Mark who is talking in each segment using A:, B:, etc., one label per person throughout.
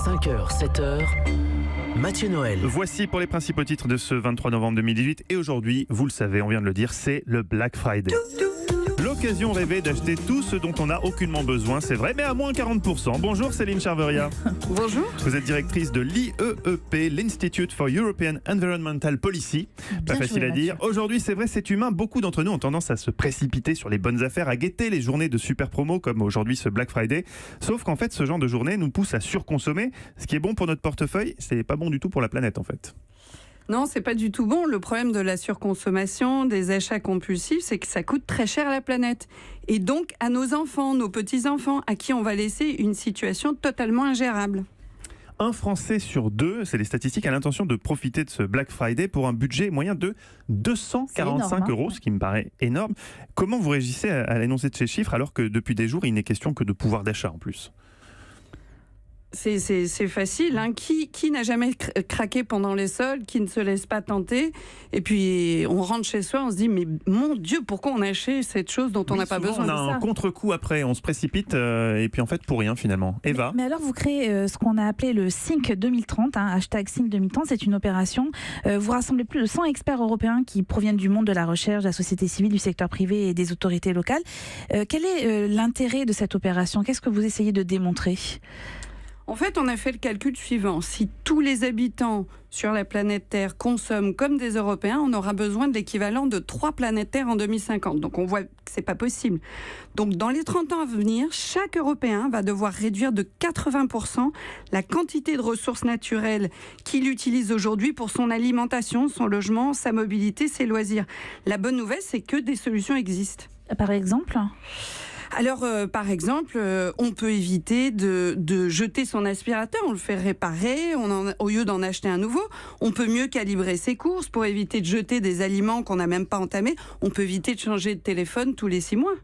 A: 5h, 7h, Mathieu Noël.
B: Voici pour les principaux titres de ce 23 novembre 2018. Et aujourd'hui, vous le savez, on vient de le dire, c'est le Black Friday. L'occasion rêvée d'acheter tout ce dont on n'a aucunement besoin, c'est vrai, mais à moins 40%. Bonjour Céline Charveria.
C: Bonjour.
B: Vous êtes directrice de l'IEEP, l'Institute for European Environmental Policy. Pas facile à dire. Aujourd'hui, c'est vrai, c'est humain. Beaucoup d'entre nous ont tendance à se précipiter sur les bonnes affaires, à guetter les journées de super promo comme aujourd'hui ce Black Friday. Sauf qu'en fait, ce genre de journée nous pousse à surconsommer. Ce qui est bon pour notre portefeuille, c'est pas bon du tout pour la planète en fait.
C: Non, c'est pas du tout bon. Le problème de la surconsommation, des achats compulsifs, c'est que ça coûte très cher à la planète. Et donc à nos enfants, nos petits-enfants, à qui on va laisser une situation totalement ingérable.
B: Un Français sur deux, c'est les statistiques, a l'intention de profiter de ce Black Friday pour un budget moyen de 245 €, ce qui me paraît énorme. Comment vous réagissez à l'énoncé de ces chiffres alors que depuis des jours, il n'est question que de pouvoir d'achat en plus ?
C: C'est facile, hein. Qui n'a jamais craqué pendant les soldes, qui ne se laisse pas tenter, et puis on rentre chez soi, on se dit mais mon Dieu, pourquoi on achète cette chose dont on n'a pas besoin?
B: On a un contre-coup après, on se précipite et puis en fait pour rien finalement. Eva.
D: Mais alors vous créez ce qu'on a appelé le Think 2030, hashtag Think 2030, c'est une opération. Vous rassemblez plus de 100 experts européens qui proviennent du monde de la recherche, de la société civile, du secteur privé et des autorités locales. Quel est l'intérêt de cette opération? Qu'est-ce que vous essayez de démontrer?
C: En fait, on a fait le calcul suivant. Si tous les habitants sur la planète Terre consomment comme des Européens, on aura besoin de l'équivalent de 3 planètes Terre en 2050. Donc on voit que c'est pas possible. Donc dans les 30 ans à venir, chaque Européen va devoir réduire de 80% la quantité de ressources naturelles qu'il utilise aujourd'hui pour son alimentation, son logement, sa mobilité, ses loisirs. La bonne nouvelle, c'est que des solutions existent.
D: Par exemple ?
C: Alors, par exemple, on peut éviter de jeter son aspirateur, on le fait réparer, au lieu d'en acheter un nouveau. On peut mieux calibrer ses courses pour éviter de jeter des aliments qu'on n'a même pas entamés. On peut éviter de changer de téléphone tous les 6 mois.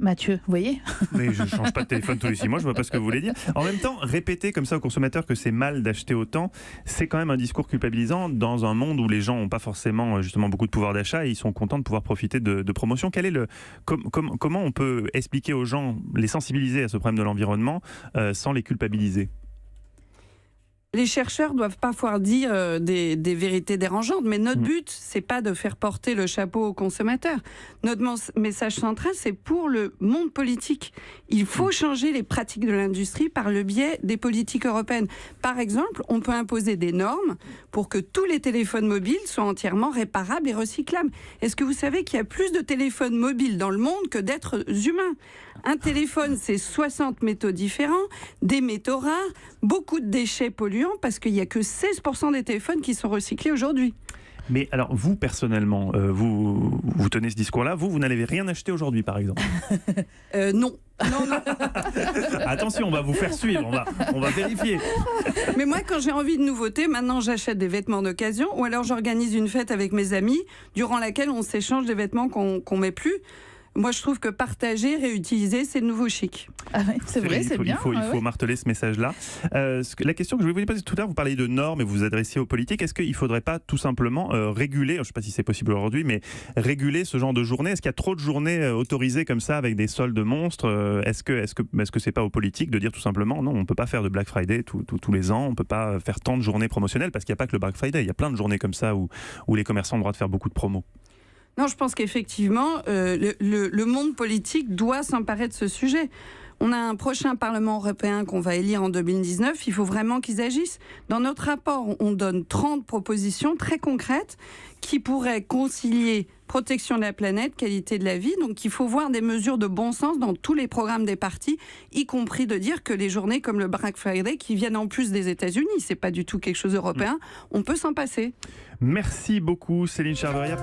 D: Mathieu, vous voyez ?
B: Mais je ne change pas de téléphone tous les 6 mois, je ne vois pas ce que vous voulez dire. En même temps, répéter comme ça aux consommateurs que c'est mal d'acheter autant, c'est quand même un discours culpabilisant dans un monde où les gens n'ont pas forcément justement beaucoup de pouvoir d'achat et ils sont contents de pouvoir profiter de promotions. Comment on peut expliquer aux gens, les sensibiliser à ce problème de l'environnement sans les culpabiliser ?
C: Les chercheurs doivent parfois dire des vérités dérangeantes, mais notre but, c'est pas de faire porter le chapeau aux consommateurs. Notre message central, c'est pour le monde politique. Il faut changer les pratiques de l'industrie par le biais des politiques européennes. Par exemple, on peut imposer des normes pour que tous les téléphones mobiles soient entièrement réparables et recyclables. Est-ce que vous savez qu'il y a plus de téléphones mobiles dans le monde que d'êtres humains ? Un téléphone, c'est 60 métaux différents, des métaux rares, beaucoup de déchets polluants, parce qu'il n'y a que 16% des téléphones qui sont recyclés aujourd'hui.
B: Mais alors, vous, personnellement, vous tenez ce discours-là, vous n'allez rien acheter aujourd'hui, par exemple ?
C: Non. Non.
B: Attention, on va vous faire suivre, on va vérifier.
C: Mais moi, quand j'ai envie de nouveautés, maintenant j'achète des vêtements d'occasion, ou alors j'organise une fête avec mes amis, durant laquelle on s'échange des vêtements qu'on met plus. Moi, je trouve que partager, réutiliser, c'est le nouveau chic.
D: Ah ouais, c'est vrai, c'est bien.
B: Il faut marteler ce message-là. La question que je voulais vous poser tout à l'heure, vous parliez de normes et vous vous adressiez aux politiques. Est-ce qu'il ne faudrait pas tout simplement réguler, je ne sais pas si c'est possible aujourd'hui, mais réguler ce genre de journée? Est-ce qu'il y a trop de journées autorisées comme ça avec des soldes monstres? Est-ce que c'est pas aux politiques de dire tout simplement non, on ne peut pas faire de Black Friday tous les ans, on ne peut pas faire tant de journées promotionnelles parce qu'il n'y a pas que le Black Friday, il y a plein de journées comme ça où les commerçants ont le droit de faire beaucoup de promos.
C: Non, je pense qu'effectivement, le monde politique doit s'emparer de ce sujet. On a un prochain Parlement européen qu'on va élire en 2019. Il faut vraiment qu'ils agissent. Dans notre rapport, on donne 30 propositions très concrètes qui pourraient concilier protection de la planète, qualité de la vie. Donc, il faut voir des mesures de bon sens dans tous les programmes des partis, y compris de dire que les journées comme le Black Friday, qui viennent en plus des États-Unis, c'est pas du tout quelque chose d'européen, on peut s'en passer.
B: Merci beaucoup, Céline Charveria.